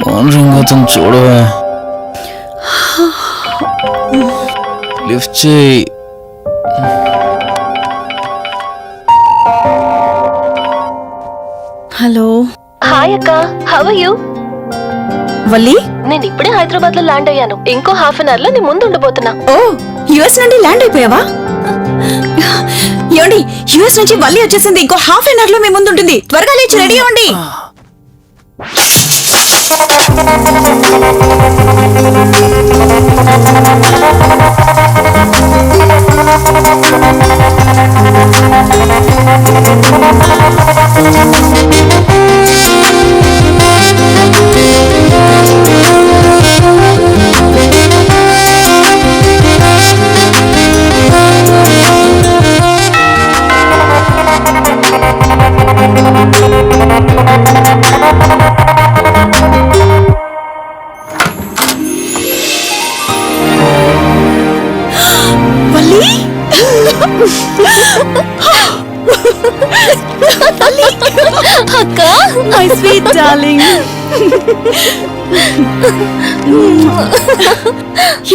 Phone ring అవుతుంది చూడవే. Lift చేయి. హలో. హాయ్ అక్క, హౌ ఆర్ యు? వల్లి, నేను ఇప్పుడే హైదరాబాద్ లో ల్యాండ్ అయ్యాను. ఇంకో హాఫ్ అన్ అవర్ లో నీ ముందు ఉండబోతున్నా. ఓ, యుఎస్ నుండి ల్యాండ్ అయిపోయావా? ఏమండి, యుఎస్ నుంచి వల్లి వచ్చేసింది. ఇంకో హాఫ్ అన్ అవర్ లో మీ ముందు ఉంటుంది. త్వరగా లేచి రెడీ అవ్వండి. అక్క, మై స్వీట్ డార్లింగ్.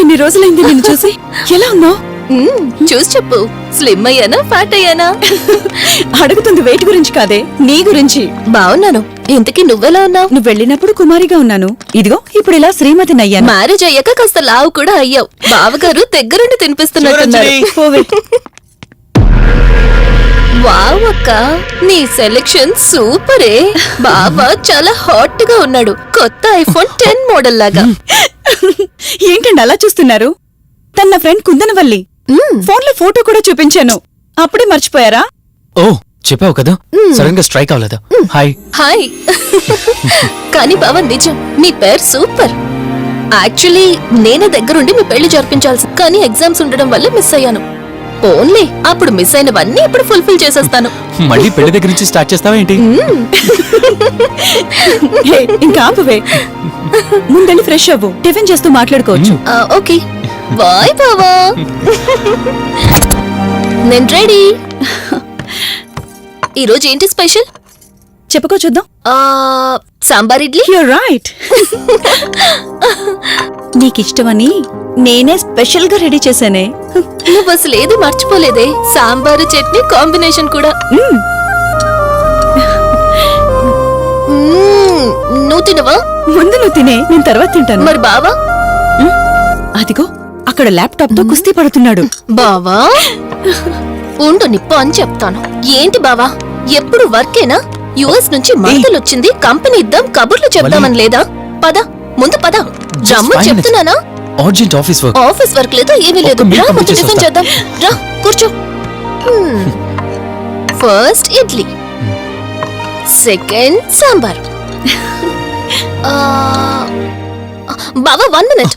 ఎన్ని రోజులైంది నిన్ను చూసి. ఎలా ఉన్నావు? చూసి చెప్పు. స్లిమ్ అయ్యానా, ఫ్యాట్ అయ్యానా? అడుగుతుంది వెయిట్ గురించి కాదే, నీ గురించి. బాగున్నాను. ఇంతకీ నువ్వెలా ఉన్నావు? నువ్వు వెళ్ళినప్పుడు కుమారిగా ఉన్నాను. ఇదిగో ఇప్పుడు ఇలా శ్రీమతిని అయ్యాను. మ్యారేజ్ అయ్యాక కాస్త లావు కూడా అయ్యావు. బావగారు దగ్గరుండి తినిపిస్తున్నట్టున్నారు. వావ్ అక్క, నీ సెలెక్షన్ సూపరే. బావ చాలా హాట్ గా ఉన్నాడు. కొత్త ఐఫోన్ 10 మోడల్ లాగా. ఏంటండి అలా చూస్తున్నారు? తన నా ఫ్రెండ్ కుందనవల్లి. ఫోన్ లో ఫోటో కూడా చూపించాను. అప్పుడే మర్చిపోయారా? ఓ, చెప్పావు కదా, సడన్ గా స్ట్రైక్ అవ్వలేదు. Hi hi. కానీ బావ నిజం, మీ పేరు సూపర్. యాక్చువల్లీ నేనే దగ్గరుండి మీ పెళ్లి జరిపించాల్సి, కానీ ఎగ్జామ్స్ ఉండడం వల్ల మిస్ అయ్యాను. ఓన్లీ అప్పుడు మిస్ అయినవన్నీ ఇప్పుడు ఫుల్ఫిల్ చేసేస్తాను. మళ్ళీ పెళ్లి దగ్గర నుంచి స్టార్ట్ చేస్తావా ఏంటి? ఇంకా ఆపువే. ముందని ఫ్రెష్ అవ్వు, టిఫిన్ చేస్తూ మాట్లాడుకోవచ్చు. ఓకే బాయ్ బావా. నేను రెడీ. ఈరోజు ఏంటి స్పెషల్ చెప్పుకో చూద్దాం. సాంబార్ ఇడ్లీ. You're right. నీకిష్టమని నేనే స్పెషల్ గా రెడీ చేశానే. నువ్వు అసలు ఏది మర్చిపోలేదే. సాంబారు చట్నీ కాంబినేషన్ కూడా. నువ్వు తినవా? ముందు నువ్వు తినే, నేను తర్వాత తింటాను. మరి బావా? అదిగో అక్కడ ల్యాప్టాప్ తో కుస్తీ పడుతున్నాడు. బావా ఉండు, నిప్పు అని చెప్తాను. ఏంటి బావా, ఎప్పుడు వర్కేనా? యుఎస్ నుంచి మందులు వచ్చింది, కంపెనీ ఇద్దాం, కబుర్లు చెప్దామని లేదా? పద ముందు పద. రమ్ము చెప్తున్నానా? Urgent office work. Office work లేదు, ఏమీ లేదు. రా ముందు టిఫిన్ చేద్దాం. రా కూర్చో. First idli, second sambar. బావా 1 మినిట్.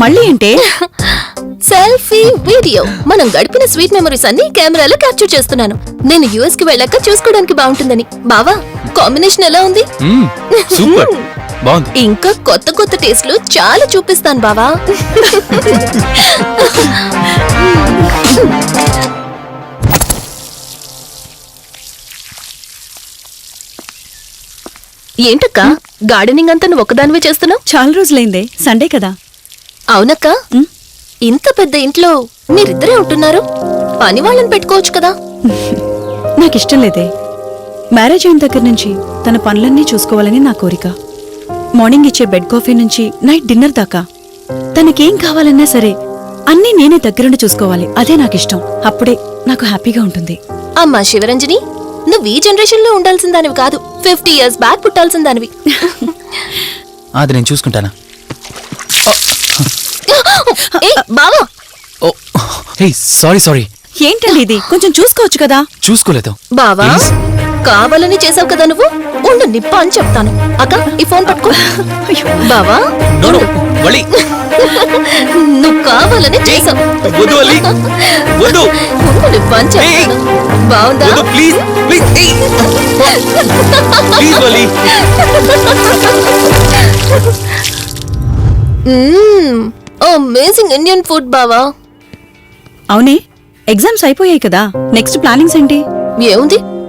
మళ్ళీ అంటే? Selfie video. మనం గడిపిన స్వీట్ మెమరీస్ అన్ని కెమెరాలో క్యాప్చర్ చేస్తున్నాను. నేను యుఎస్ కి వెళ్ళాక చూసుకోవడానికి బాగుంటుందని. బావా కాంబినేషన్ ఎలా ఉంది? సూపర్, బాగుంది. ఇంకా కొత్త కొత్త టేస్ట్లు చాలా చూపిస్తాను బావా. ఏంటక్క, గార్డెనింగ్ అంతా నువ్వు ఒక్కదానివే చేస్తున్నావు? చాలా రోజులైందే, సండే కదా. అవునక్క, ఇంత పెద్ద ఇంట్లో మీరిద్దరే ఉంటున్నారు. పని వాళ్ళని పెట్టుకోవచ్చు కదా. నాకిష్టం లేదే. మ్యారేజ్ అయిన దగ్గర నుంచి తన పనులన్నీ చూసుకోవాలని నా కోరిక. మార్నింగ్ ఇచ్చే బెడ్ కాఫీ నుంచి నైట్ డిన్నర్ దాకా తనకేం కావాలన్నా సరే అన్నీ నేనే దగ్గరుండి చూసుకోవాలి. అదే నాకిష్టం. అప్పుడే నాకు హ్యాపీగా ఉంటుంది. అమ్మా శివరంజని, నువ్వు ఈ జనరేషన్ లో ఉండాల్సిన దానివి కాదు, 50 years బ్యాక్ పుట్టాల్సిన దానివి. అది నేను చూసుకుంటానా? బావా. సారీ. ఏంటండి ఇది? కొంచెం చూసుకోవచ్చు కదా. చూసుకోలేదు బావా, కావాలని చేసావు కదా నువ్వు. ఉండు నిప్ప అని చెప్తాను. అక్క ఈ ఫోన్ పట్టుకో. బావా నువ్వు కావాలని చేసావు. ఉండు నిప్ప అని చెప్తాను. బావుందా? అమేజింగ్ ఇండియన్ ఫుడ్ బావా. అవునే, ఎగ్జామ్స్ అయిపోయాయి కదా, నెక్స్ట్ ప్లానింగ్స్ ఏంటి? ఏముంది,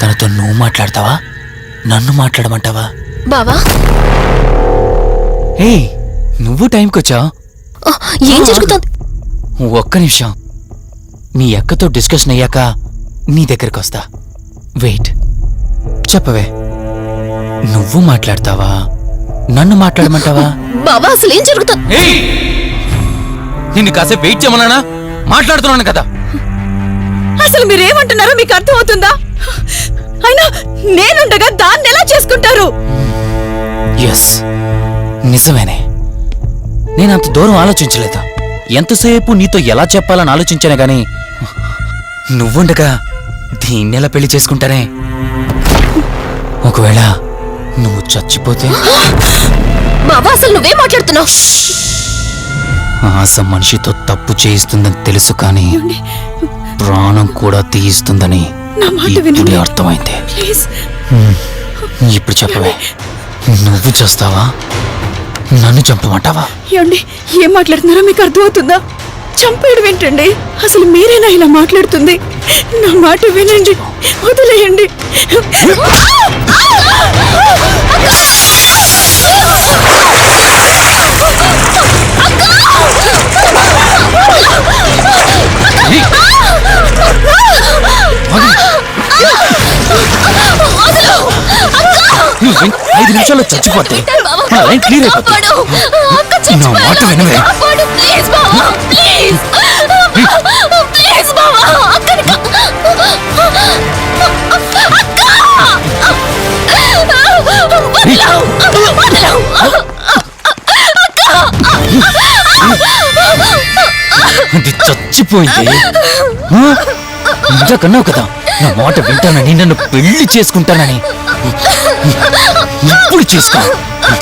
తనతో నువ్వు మాట్లాడతావా నన్ను మాట్లాడమంటావా? బావా ఏ నువ్వు టైంకొచ్చావు. ఆ, ఏం జరుగుతుంది? ఒక్క నిమిషం, మీ అక్కతో డిస్కషన్ అయ్యాక నీ దగ్గరికి వస్తా. వెయిట్, చెప్పవే, నువ్వు మాట్లాడతావా నన్ను మాట్లాడమంటావా? బావా అసలు ఏం జరుగుతుంది? ఏయ్! నిన్ను కాసేపు వెయిట్ చేయమన్నానా? మాట్లాడుతున్నాను కదా. అసలు మీరేమంటున్నారో మీకు అర్థమవుతుందా? అయినా నేనుండగా దాన్ని ఎలా చేసుకుంటారు? ఎస్, నిజమేనే. నేనంత దూరం ఆలోచించలేదు. ఎంతసేపు నీతో ఎలా చెప్పాలని ఆలోచించానే గాని నువ్వుండగా దీన్నెలా పెళ్లి చేసుకుంటానే? ఒకవేళ నువ్వు చచ్చిపోతే? బావా అసలు నువ్వేం మాట్లాడుతున్నావు? ఆశ మనిషితో తప్పు చేయిస్తుందని తెలుసు కానీ ప్రాణం కూడా తీయిస్తుందని నా మాట ఇప్పుడే వినండి. అర్థమైంది. ప్లీజ్ ఇప్పుడు చెప్పవే, నువ్వు చేస్తావా నన్ను చంపమంటావా? ఏమండి, ఏం మాట్లాడుతున్నారో మీకు అర్థమవుతుందా? చంపేయడం ఏంటండి? అసలు మీరేనా ఇలా మాట్లాడుతుంది? నా మాట వినండి, వదిలేయండి. నువ్వు 5 నిమిషాల్లో చచ్చిపోతే నా లైన్ క్లియర్ అయిపోతుంది. నా మాట వినవే. ప్లీజ్ బావా, ప్లీజ్ ప్లీజ్ బావా, అక్కని అది చచ్చిపోయింది. ఇందాకన్నావు కదా నా మాట వింటానని, నన్ను పెళ్లి చేసుకుంటానని. ఇప్పుడు చేసుకో.